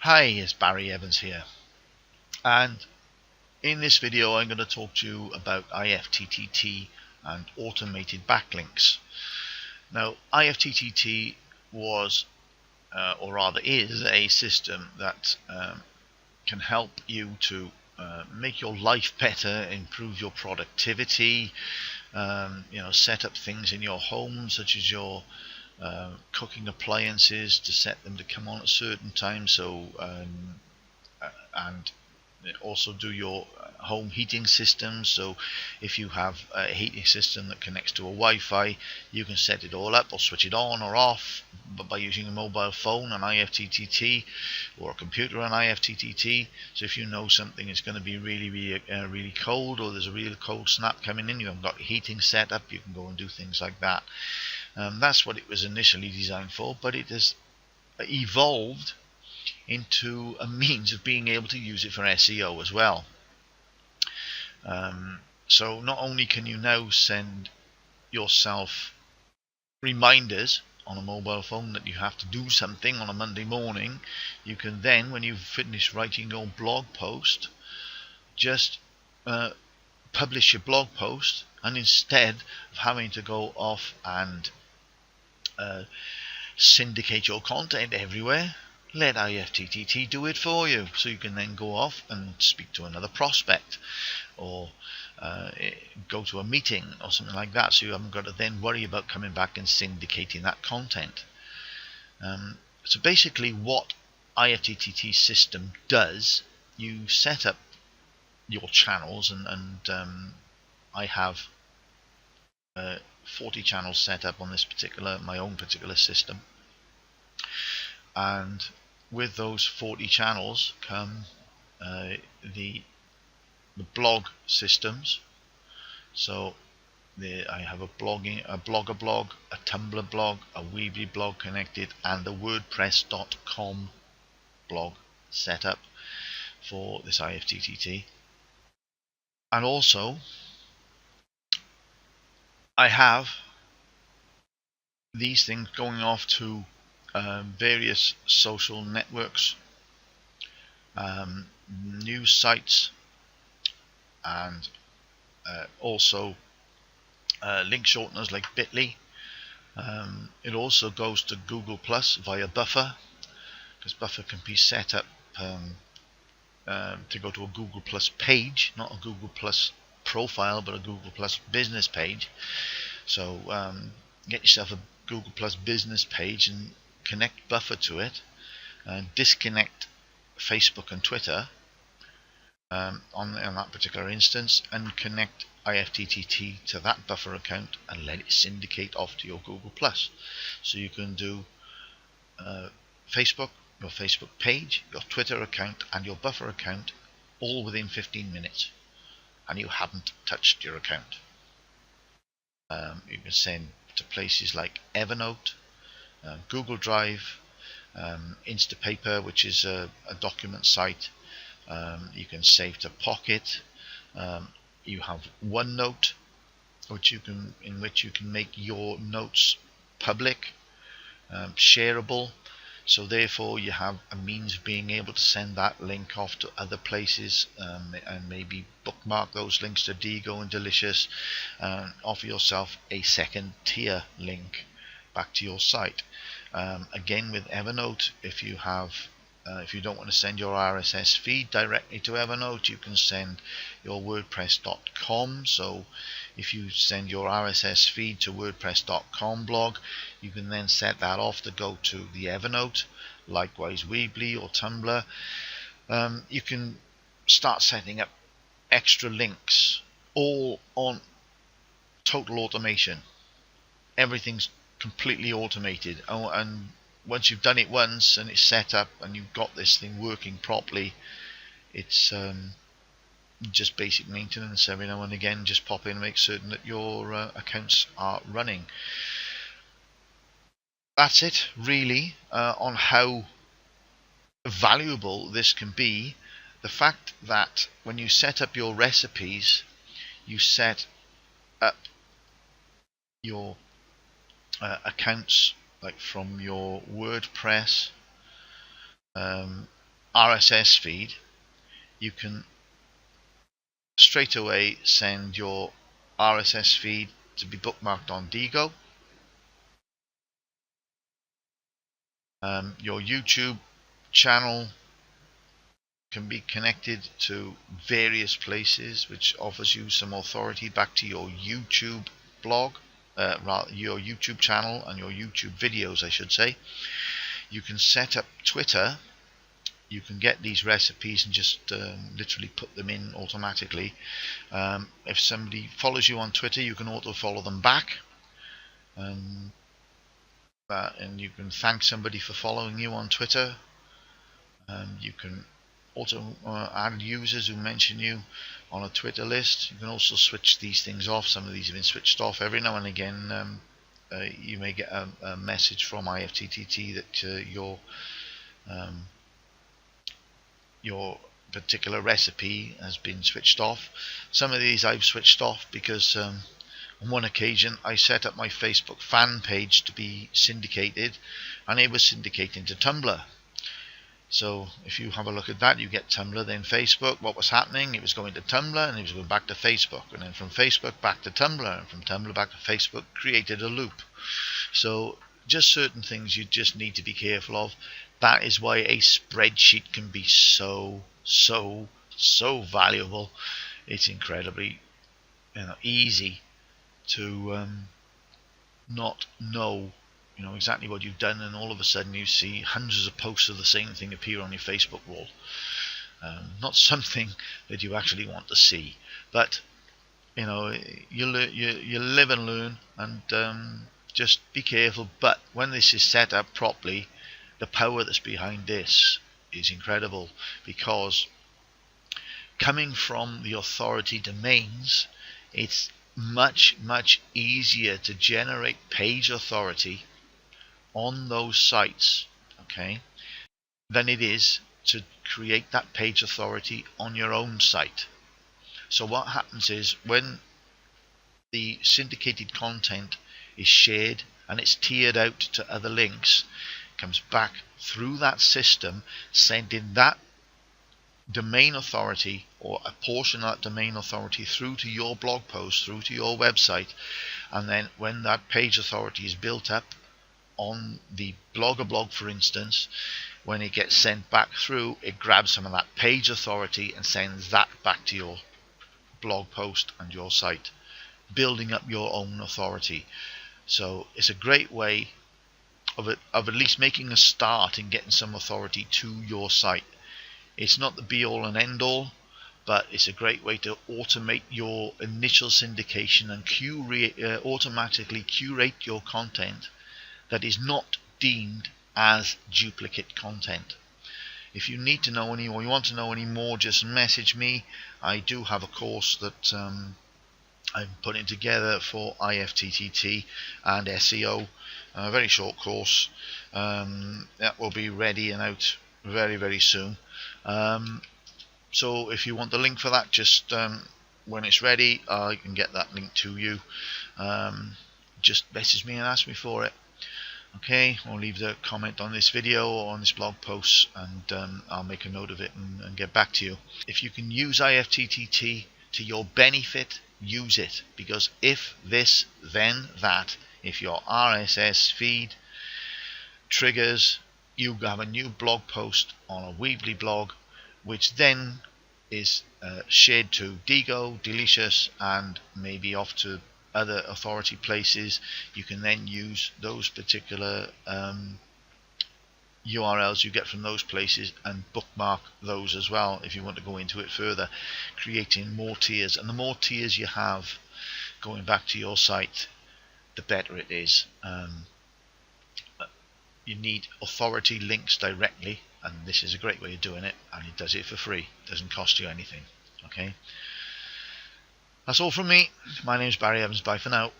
Hi, it's Barry Evans here, and in this video I'm going to talk to you about IFTTT and automated backlinks. Now, IFTTT was, or rather is, a system that can help you to make your life better, improve your productivity, set up things in your home such as your cooking appliances to set them to come on at certain times, and also do your home heating systems. So if you have a heating system that connects to a Wi-Fi, you can set it all up or switch it on or off by using a mobile phone on IFTTT or a computer on IFTTT. So if you know something is going to be really cold, or there's a real cold snap coming in, you haven't got heating set up, you can go and do things like that. That's what it was initially designed for, but it has evolved into a means of being able to use it for SEO as well. So not only can you now send yourself reminders on a mobile phone that you have to do something on a Monday morning, you can then, when you've finished writing your blog post, just publish your blog post, and instead of having to go off and syndicate your content everywhere, let IFTTT do it for you. So you can then go off and speak to another prospect, or go to a meeting or something like that, so you haven't got to then worry about coming back and syndicating that content. So basically what IFTTT system does, you set up your channels, and I have 40 channels set up on my own particular system, and with those 40 channels come the blog systems. So I have a Blogger blog, a Tumblr blog, a Weebly blog connected, and the WordPress.com blog set up for this IFTTT. And also I have these things going off to various social networks, news sites, and also link shorteners like Bitly. It also goes to Google Plus via Buffer, because Buffer can be set up to go to a Google Plus page, not a Google Plus profile, but a Google Plus business page. So get yourself a Google Plus business page and connect Buffer to it, and disconnect Facebook and Twitter on that particular instance, and connect IFTTT to that Buffer account and let it syndicate off to your Google Plus. So you can do Facebook, your Facebook page, your Twitter account, and your Buffer account all within 15 minutes, and you haven't touched your account. You can send to places like Evernote, Google Drive, Instapaper, which is a document site. You can save to Pocket. You have OneNote, in which you can make your notes public, shareable. So therefore you have a means of being able to send that link off to other places, and maybe bookmark those links to Digo and Delicious, and offer yourself a second tier link back to your site. Again, with Evernote, if you don't want to send your RSS feed directly to Evernote, you can send your WordPress.com. So if you send your RSS feed to WordPress.com blog, you can then set that off to go to the Evernote. Likewise, Weebly or Tumblr. You can start setting up extra links, all on total automation. Everything's completely automated. And once you've done it once and it's set up and you've got this thing working properly, it's just basic maintenance. Every now and again, just pop in and make certain that your accounts are running. That's it really on how valuable this can be. The fact that when you set up your recipes, you set up your accounts like from your WordPress, RSS feed, you can straight away send your RSS feed to be bookmarked on Digo. Your YouTube channel can be connected to various places, which offers you some authority back to your YouTube blog, your YouTube channel and your YouTube videos, I should say. You can set up Twitter. You can get these recipes and just literally put them in automatically. If somebody follows you on Twitter, you can auto follow them back, and you can thank somebody for following you on Twitter. You can also add users who mention you on a Twitter list. You can also switch these things off. Some of these have been switched off. Every now and again you may get a message from IFTTT that your particular recipe has been switched off. Some of these I've switched off because on one occasion I set up my Facebook fan page to be syndicated, and it was syndicating to Tumblr. So if you have a look at that, you get Tumblr, then Facebook. What was happening? It was going to Tumblr, and it was going back to Facebook, and then from Facebook back to Tumblr, and from Tumblr back to Facebook. Created a loop. So just certain things you just need to be careful of. That is why a spreadsheet can be so valuable. It's incredibly easy to not know exactly what you've done, and all of a sudden you see hundreds of posts of the same thing appear on your Facebook wall. Not something that you actually want to see, but you live and learn, and just be careful. But when this is set up properly, the power that's behind this is incredible, because coming from the authority domains, it's much easier to generate page authority on those sites, okay, than it is to create that page authority on your own site. So what happens is, when the syndicated content is shared and it's tiered out to other links, it comes back through that system, sending that domain authority or a portion of that domain authority through to your blog post, through to your website. And then when that page authority is built up on the Blogger blog, for instance, when it gets sent back through, it grabs some of that page authority and sends that back to your blog post and your site, building up your own authority. So it's a great way of at least making a start in getting some authority to your site. It's not the be all and end all, but it's a great way to automate your initial syndication and automatically curate your content that is not deemed as duplicate content. If you need to know any, or you want to know any more, just message me. I do have a course that I'm putting together for IFTTT and SEO, a very short course that will be ready and out very soon. So if you want the link for that, just when it's ready, I can get that link to you. Just message me and ask me for it. Okay, or leave the comment on this video or on this blog post, and I'll make a note of it and get back to you. If you can use IFTTT to your benefit, use it, because if this, then that. If your RSS feed triggers, you have a new blog post on a Weebly blog, which then is shared to Digo, Delicious, and maybe off to other authority places. You can then use those particular URLs you get from those places and bookmark those as well if you want to go into it further, creating more tiers. And the more tiers you have going back to your site, the better it is. You need authority links directly, and this is a great way of doing it, and it does it for free. It doesn't cost you anything. Okay, that's all from me. My name's Barry Evans. Bye for now.